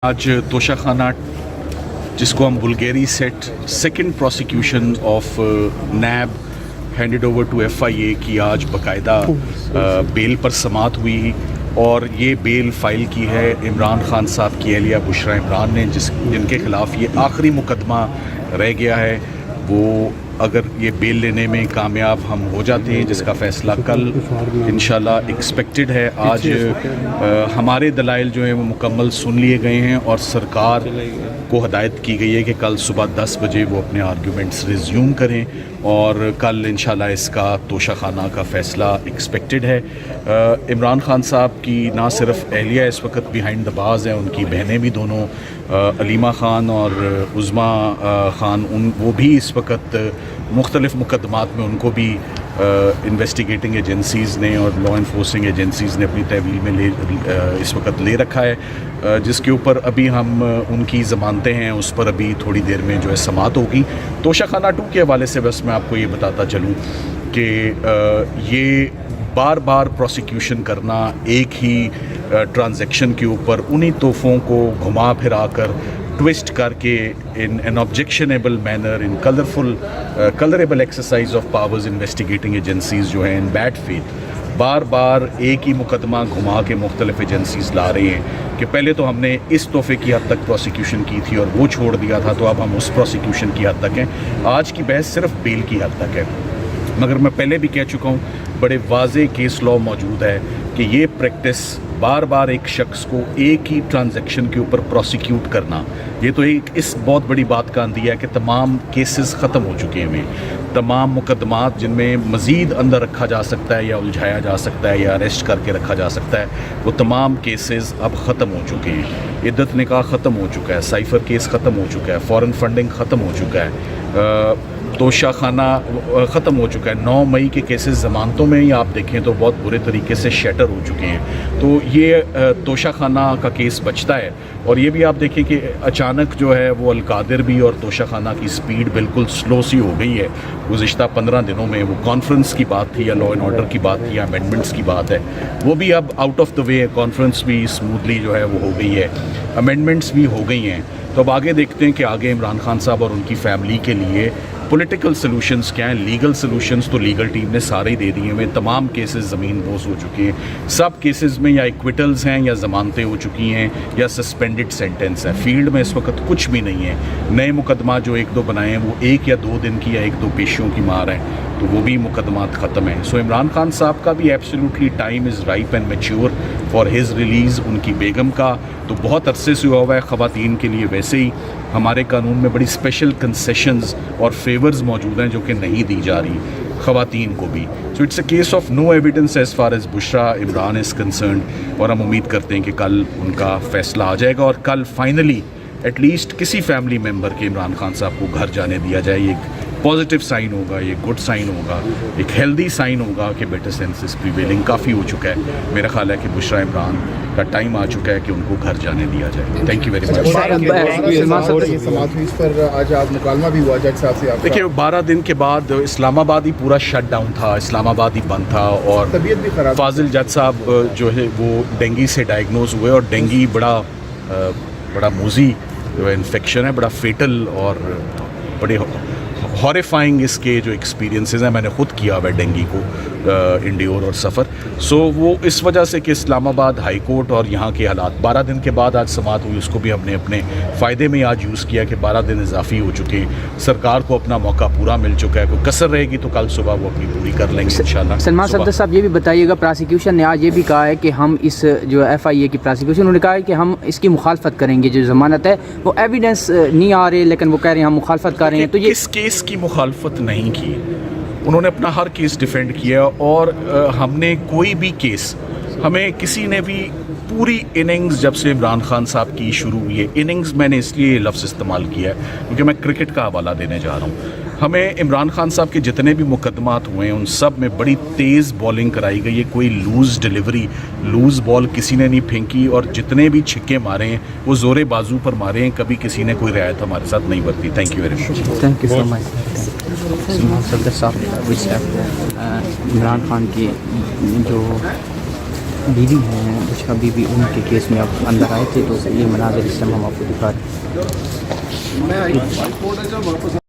आज तोशाखाना जिसको हम Bulgari set second prosecution of NAB handed over to FIA की आज बाकायदा बेल पर समात हुई और ये बेल फाइल की है इमरान खान साहब की एहलिया बुशरा इमरान ने जिनके ख़िलाफ़ ये आखिरी मुकदमा रह गया है। वो अगर ये बेल लेने में कामयाब हम हो जाते हैं जिसका फ़ैसला कल इंशाल्लाह एक्सपेक्टेड है। आज हमारे दलाइल जो हैं वो मुकम्मल सुन लिए गए हैं और सरकार को हदायत की गई है कि कल सुबह 10 बजे वो अपने आर्गूमेंट्स रिज्यूम करें और कल इंशाल्लाह इसका तोशाखाना का फ़ैसला एक्सपेक्टेड है। इमरान खान साहब की ना सिर्फ एहलिया इस वक्त बिहाइंड द बाज़ हैं, उनकी बहनें भी दोनों अलीमा ख़ान और उज़्मा ख़ान वो भी इस वक्त मुख्तलिफ़ मुकदमात में उनको भी इन्वेस्टिगेटिंग एजेंसीज़ ने और लॉ इन्फोर्सिंग एजेंसीज़ ने अपनी तहवील में इस वक्त ले रखा है, जिसके ऊपर अभी हम उनकी ज़मानतें हैं उस पर अभी थोड़ी देर में जो है समात होगी। तोशाखाना 2 के हवाले से बस मैं आपको ये बताता चलूँ कि ये बार बार प्रोसिक्यूशन करना एक ही ट्रांजैक्शन के ऊपर उन्हीं तोहफ़ों को घुमा फिरा कर ट्विस्ट करके in an objectionable manner in colourable exercise of powers investigating agencies जो हैं इन बैड फेथ बार बार एक ही मुकदमा घुमा के मुख्तलिफ एजेंसीज़ ला रही हैं कि पहले तो हमने इस तोहफ़े की हद तक प्रोसिक्यूशन की थी और वो छोड़ दिया था, तो अब हम उस प्रोसिक्यूशन की हद तक हैं। आज की बहस सिर्फ बेल की हद तक है, मगर मैं पहले भी कह चुका हूँ बड़े वाज़े केस लॉ मौजूद है कि ये प्रैक्टिस बार बार एक शख्स को एक ही ट्रांजैक्शन के ऊपर प्रोसिक्यूट करना, ये तो एक इस बहुत बड़ी बात का अंदिया है कि तमाम केसेस ख़त्म हो चुके हैं। तमाम मुकदमात जिनमें मज़ीद अंदर रखा जा सकता है या उलझाया जा सकता है या अरेस्ट करके रखा जा सकता है, वो तमाम केसेस अब ख़त्म हो चुके हैं। इद्दत निकाह ख़त्म हो चुका है, साइफ़र केस ख़त्म हो चुका है, फ़ॉरेन फंडिंग ख़त्म हो चुका है, तोशाखाना ख़त्म हो चुका है। 9 मई के केसेस ज़मानतों में ही आप देखें तो बहुत बुरे तरीके से शटर हो चुके हैं। तो ये तोशाखाना का केस बचता है और ये भी आप देखें कि अचानक जो है वो अलकादिर भी और तोशाखाना की स्पीड बिल्कुल स्लो सी हो गई है। गुज़िश्ता 15 दिनों में वो कॉन्फ्रेंस की बात थी या लॉ एंड ऑर्डर की बात थी या अमेंडमेंट्स की बात है, वो भी अब आउट ऑफ द वे है। कॉन्फ्रेंस भी स्मूथली जो है वो हो गई है, अमेंडमेंट्स भी हो गई हैं। तो अब आगे देखते हैं कि आगे इमरान खान साहब और उनकी फैमिली के लिए पॉलिटिकल सॉल्यूशंस क्या हैं। लीगल सॉल्यूशंस तो लीगल टीम ने सारे ही दे दिए हैं। तमाम केसेस ज़मीन बोस हो चुके हैं। सब केसेस में या एक्विटल्स हैं या ज़मानतें हो चुकी हैं या सस्पेंडेड सेंटेंस है। फील्ड में इस वक्त कुछ भी नहीं है। नए मुकदमा जो 1-2 बनाए हैं वो 1 या 2 दिन की या 1-2 पेशियों की मार है, तो वो भी मुकदमात ख़त्म हैं। सो इमरान खान साहब का भी absolutely time is ripe and mature for his release. उनकी बेगम का तो बहुत अरसे से हुआ है। ख़वातीन के लिए वैसे ही हमारे कानून में बड़ी स्पेशल कंसेशंस और फेवर्स मौजूद हैं जो कि नहीं दी जा रही ख़वातीन को भी। So it's a case of no evidence as far as Bushra Imran is concerned और हम उम्मीद करते हैं कि कल उनका फ़ैसला आ जाएगा और कल फाइनली एटलीस्ट किसी फैमिली मेम्बर के इमरान खान साहब को घर जाने दिया जाए। ये पॉजिटिव साइन होगा, ये गुड साइन होगा, एक हेल्दी साइन होगा कि बेटर सेंसेस प्रिवेलिंग काफ़ी हो चुका है। मेरा ख्याल है कि बुशरा इमरान का टाइम आ चुका है कि उनको घर जाने दिया जाए। Thank you very much. आज आप मुकालमा भी हुआ जज साहब से? देखिए 12 दिन के बाद इस्लामाबाद ही पूरा शट डाउन था, इस्लामाबाद ही बंद था और तबीयत भी खराब। फाजिल जज साहब जो है वो डेंगी से डायग्नोज हुए और डेंगी बड़ा मूजी इन्फेक्शन है, बड़ा फेटल और बड़े हॉरिफाइंग इसके जो एक्सपीरियंसेस हैं, मैंने ख़ुद किया हुआ है डेंगी को इंड्योर और सफ़र। सो वो इस वजह से कि इस्लामाबाद हाई कोर्ट और यहाँ के हालात 12 दिन के बाद आज समात हुई, उसको भी हमने अपने फ़ायदे में आज यूज़ किया कि 12 दिन इजाफी हो चुके हैं। सरकार को अपना मौका पूरा मिल चुका है। कोई कसर रहेगी तो कल सुबह वो अपनी पूरी कर लेंगे इंशाल्लाह। सलमान सफदर साहब ये भी बताइएगा, प्रोसिक्यूशन ने आज ये भी कहा है कि हम इस जो FIA की प्रोसिक्यूशन उन्होंने कहा है कि हम इसकी मुखालफत करेंगे। जो ज़मानत है वो एविडेंस नहीं आ रहे लेकिन वो कह रहे हैं हम मुखालफत कर रहे हैं। तो ये इस केस की मुखालफत नहीं की, उन्होंने अपना हर केस डिफेंड किया और हमने कोई भी केस, हमें किसी ने भी पूरी इनिंग्स जब से इमरान खान साहब की शुरू हुई है, इनिंग्स मैंने इसलिए लफ्ज़ इस्तेमाल किया है क्योंकि मैं क्रिकेट का हवाला देने जा रहा हूँ। हमें इमरान खान साहब के जितने भी मुकदमात हुए हैं उन सब में बड़ी तेज़ बॉलिंग कराई गई है। कोई लूज़ डिलीवरी, लूज़ बॉल किसी ने नहीं फेंकी और जितने भी छिक्के मारे हैं वो ज़ोरे बाजू पर मारे हैं। कभी किसी ने कोई रियायत हमारे साथ नहीं बरती। Thank you very much. Thank you so much. Salman Safdar साहब इमरान खान की जो بیوی ہیں بشرا بیوی، ان کے کیس میں اب اندر آئے تھے، تو یہ مناظر اس ٹائم ہم آپ کو دکھا رہے ہیں.